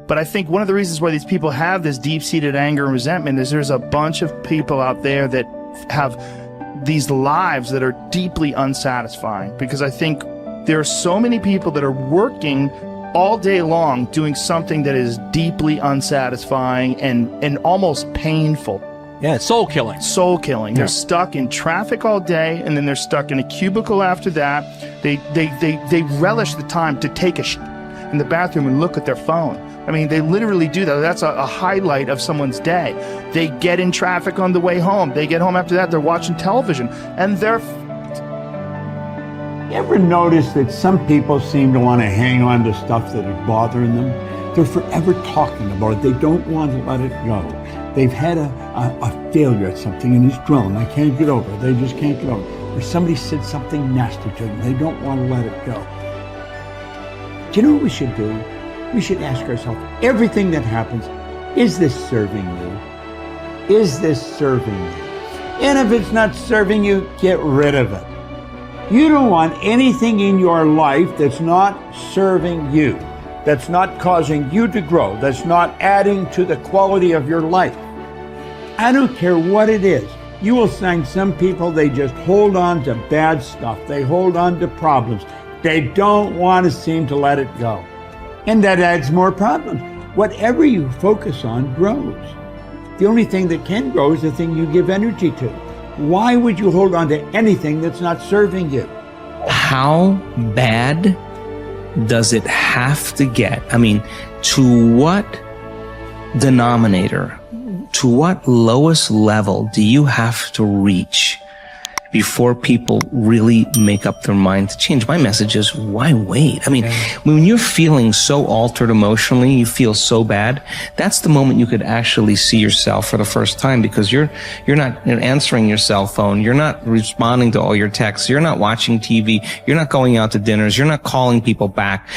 But I think one of the reasons why these people have this deep-seated anger and resentment is there's a bunch of people out there that have these lives that are deeply unsatisfying, because I think there are so many people that are working all day long doing something that is deeply unsatisfying and almost painful. Yeah, it's soul killing. Soul killing. Yeah. They're stuck in traffic all day, and then they're stuck in a cubicle after that. They relish the time to take a shit in the bathroom and look at their phone. I mean, they literally do that. That's a highlight of someone's day. They get in traffic on the way home. They get home after that, they're watching television, and they're... You ever notice that some people seem to want to hang on to stuff that is bothering them? They're forever talking about it. They don't want to let it go. They've had a failure at something and it's grown. I can't get over it. They just can't get over it. Or somebody said something nasty to them. They don't want to let it go. Do you know what we should do? We should ask ourselves, everything that happens, is this serving you? Is this serving you? And if it's not serving you, get rid of it. You don't want anything in your life that's not serving you, that's not causing you to grow, that's not adding to the quality of your life. I don't care what it is. You will find some people, they just hold on to bad stuff. They hold on to problems. They don't want to seem to let it go. And that adds more problems. Whatever you focus on grows. The only thing that can grow is the thing you give energy to. Why would you hold on to anything that's not serving you? How bad does it have to get? I mean, to what denominator, to what lowest level do you have to reach before people really make up their mind to change? My message is, why wait? I mean, when you're feeling so altered emotionally, you feel so bad, that's the moment you could actually see yourself for the first time, because you're not answering your cell phone, you're not responding to all your texts, you're not watching TV, you're not going out to dinners, you're not calling people back.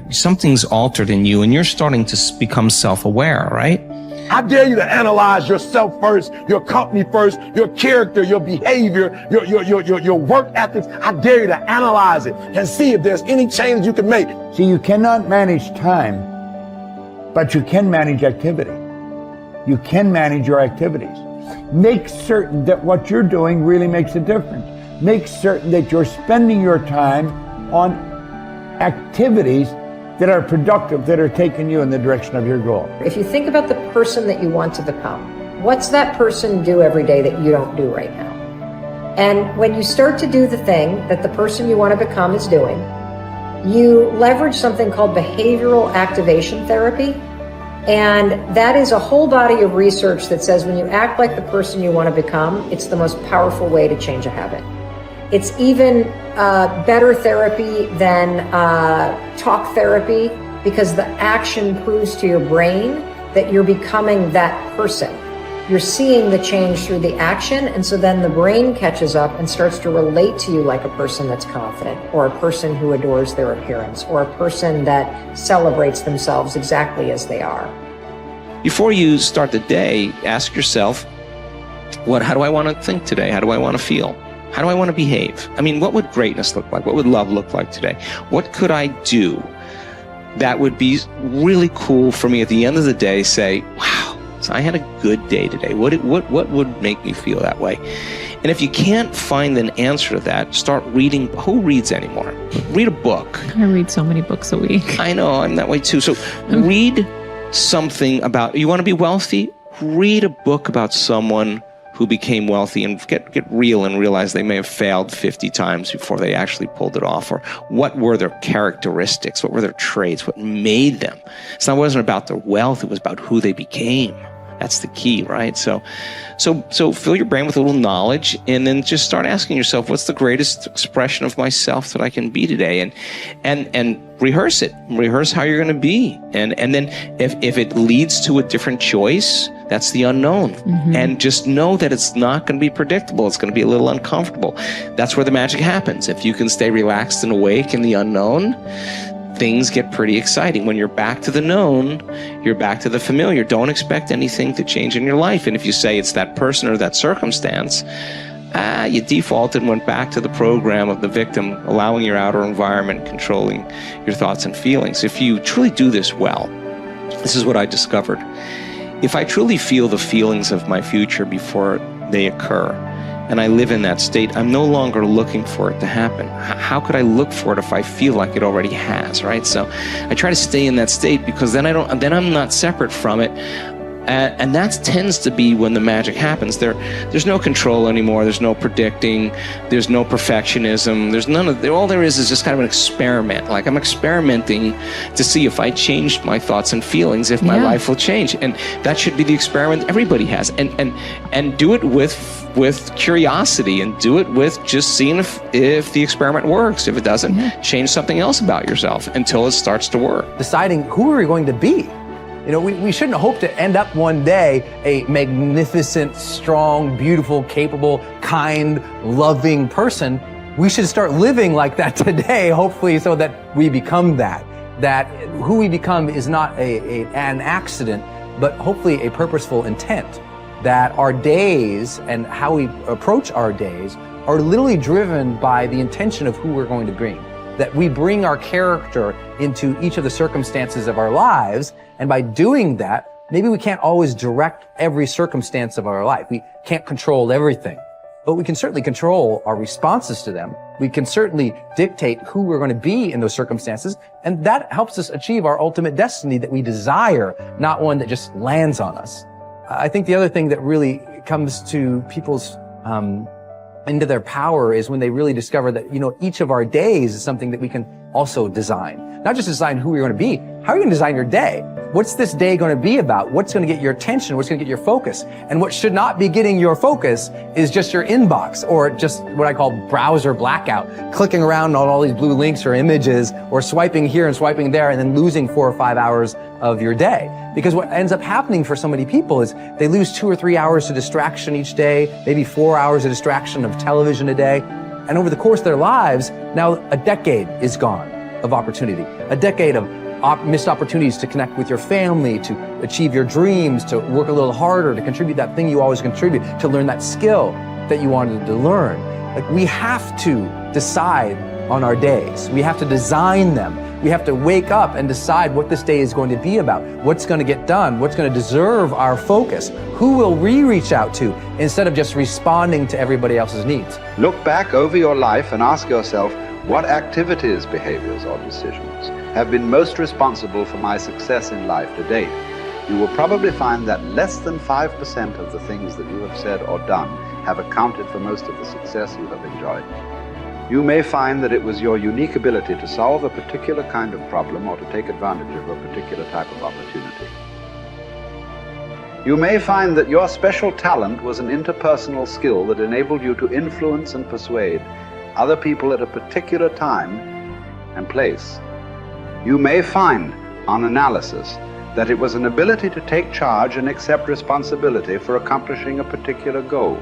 Something's altered in you, and you're starting to become self-aware, right? I dare you to analyze yourself first, your company first, your character, your behavior, your work ethics. I dare you to analyze it and see if there's any change you can make. See, you cannot manage time, but you can manage activity. You can manage your activities. Make certain that what you're doing really makes a difference. Make certain that you're spending your time on activities that are productive, that are taking you in the direction of your goal. If you think about the person that you want to become, what's that person do every day that you don't do right now? And when you start to do the thing that the person you want to become is doing, you leverage something called behavioral activation therapy. And that is a whole body of research that says when you act like the person you want to become, it's the most powerful way to change a habit. It's even better therapy than talk therapy, because the action proves to your brain that you're becoming that person. You're seeing the change through the action, and so then the brain catches up and starts to relate to you like a person that's confident, or a person who adores their appearance, or a person that celebrates themselves exactly as they are. Before you start the day, ask yourself, how do I want to think today? How do I want to feel? How do I want to behave? I mean, what would greatness look like? What would love look like today? What could I do that would be really cool for me at the end of the day? Say, wow, so I had a good day today. What would make me feel that way? And if you can't find an answer to that, start reading. Who reads anymore? Read a book. I read so many books a week. I know, I'm that way too. So read something about, you want to be wealthy? Read a book about someone who became wealthy, and get real and realize they may have failed 50 times before they actually pulled it off. Or what were their characteristics? What were their traits? What made them? It wasn't about their wealth, it was about who they became. That's the key, right? So fill your brain with a little knowledge, and then just start asking yourself, what's the greatest expression of myself that I can be today? And rehearse it. Rehearse how you're going to be. And then if it leads to a different choice, that's the unknown. Mm-hmm. And just know that it's not going to be predictable. It's going to be a little uncomfortable. That's where the magic happens. If you can stay relaxed and awake in the unknown, things get pretty exciting. When you're back to the known, you're back to the familiar. Don't expect anything to change in your life. And if you say it's that person or that circumstance, you defaulted and went back to the program of the victim, allowing your outer environment controlling your thoughts and feelings. If you truly do this well, This is what I discovered. If I truly feel the feelings of my future before they occur, and I live in that state, I'm no longer looking for it to happen. How could I look for it if I feel like it already has, right? So I try to stay in that state, because then I'm not separate from it. And that tends to be when the magic happens. There's no control anymore. There's no predicting. There's no perfectionism. There's none of, all there is just kind of an experiment. Like, I'm experimenting to see if I changed my thoughts and feelings, if my life will change. And that should be the experiment everybody has. And do it with curiosity, and do it with just seeing if the experiment works. If it doesn't, change something else about yourself until it starts to work. Deciding who are we going to be. You know, we shouldn't hope to end up one day a magnificent, strong, beautiful, capable, kind, loving person. We should start living like that today, hopefully, so that we become that. That who we become is not an accident, but hopefully a purposeful intent. That our days and how we approach our days are literally driven by the intention of who we're going to bring. That we bring our character into each of the circumstances of our lives, and by doing that, maybe we can't always direct every circumstance of our life. We can't control everything, but we can certainly control our responses to them. We can certainly dictate who we're going to be in those circumstances, and that helps us achieve our ultimate destiny that we desire, not one that just lands on us. I think the other thing that really comes to people's into their power is when they really discover that, you know, each of our days is something that we can also design. Not just design who we're going to be. How are you going to design your day? What's this day going to be about? What's going to get your attention? What's going to get your focus? And what should not be getting your focus is just your inbox, or just what I call browser blackout, clicking around on all these blue links or images, or swiping here and swiping there, and then losing 4 or 5 hours of your day. Because what ends up happening for so many people is they lose 2 or 3 hours to distraction each day, maybe 4 hours of distraction of television a day. And over the course of their lives, now a decade is gone of opportunity, a decade of missed opportunities to connect with your family, to achieve your dreams, to work a little harder, to contribute that thing you always contribute, to learn that skill that you wanted to learn. Like, we have to decide on our days. We have to design them. We have to wake up and decide what this day is going to be about, what's going to get done, what's going to deserve our focus, who will we reach out to, instead of just responding to everybody else's needs. Look back over your life and ask yourself, what activities, behaviors, or decisions have been most responsible for my success in life to date? You will probably find that less than 5% of the things that you have said or done have accounted for most of the success you have enjoyed. You may find that it was your unique ability to solve a particular kind of problem or to take advantage of a particular type of opportunity. You may find that your special talent was an interpersonal skill that enabled you to influence and persuade other people at a particular time and place. You may find, on analysis, that it was an ability to take charge and accept responsibility for accomplishing a particular goal.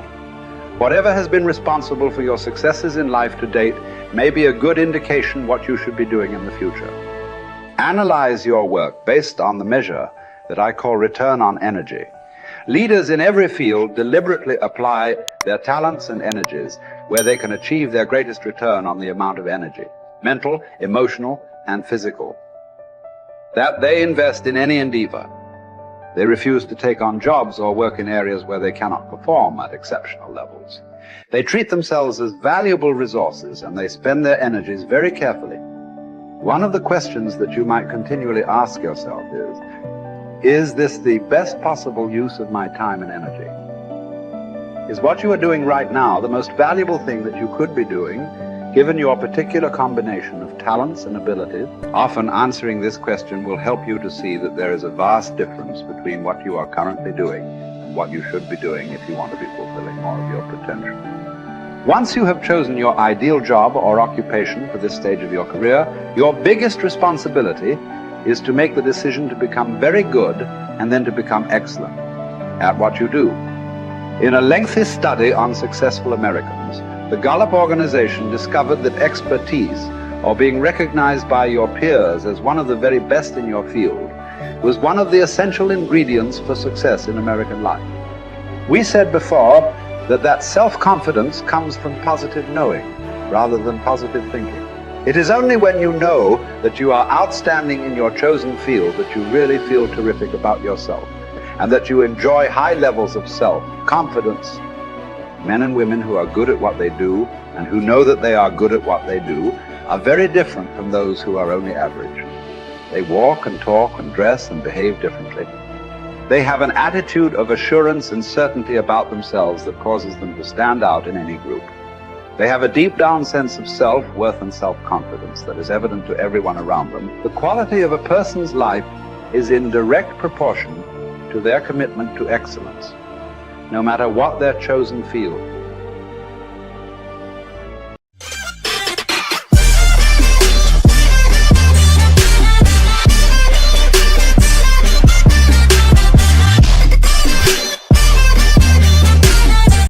Whatever has been responsible for your successes in life to date may be a good indication what you should be doing in the future. Analyze your work based on the measure that I call return on energy. Leaders in every field deliberately apply their talents and energies where they can achieve their greatest return on the amount of energy, mental, emotional, and physical, that they invest in any endeavor. They refuse to take on jobs or work in areas where they cannot perform at exceptional levels. They treat themselves as valuable resources, and they spend their energies very carefully. One of the questions that you might continually ask yourself is this the best possible use of my time and energy? Is what you are doing right now the most valuable thing that you could be doing, given your particular combination of talents and abilities? Often answering this question will help you to see that there is a vast difference between what you are currently doing and what you should be doing if you want to be fulfilling more of your potential. Once you have chosen your ideal job or occupation for this stage of your career, your biggest responsibility is to make the decision to become very good and then to become excellent at what you do. In a lengthy study on successful Americans, the Gallup organization discovered that expertise, or being recognized by your peers as one of the very best in your field, was one of the essential ingredients for success in American life. We said before that self-confidence comes from positive knowing rather than positive thinking. It is only when you know that you are outstanding in your chosen field that you really feel terrific about yourself, and that you enjoy high levels of self-confidence. Men and women who are good at what they do and who know that they are good at what they do are very different from those who are only average. They walk and talk and dress and behave differently. They have an attitude of assurance and certainty about themselves that causes them to stand out in any group. They have a deep down sense of self-worth and self-confidence that is evident to everyone around them. The quality of a person's life is in direct proportion to their commitment to excellence, no matter what their chosen field.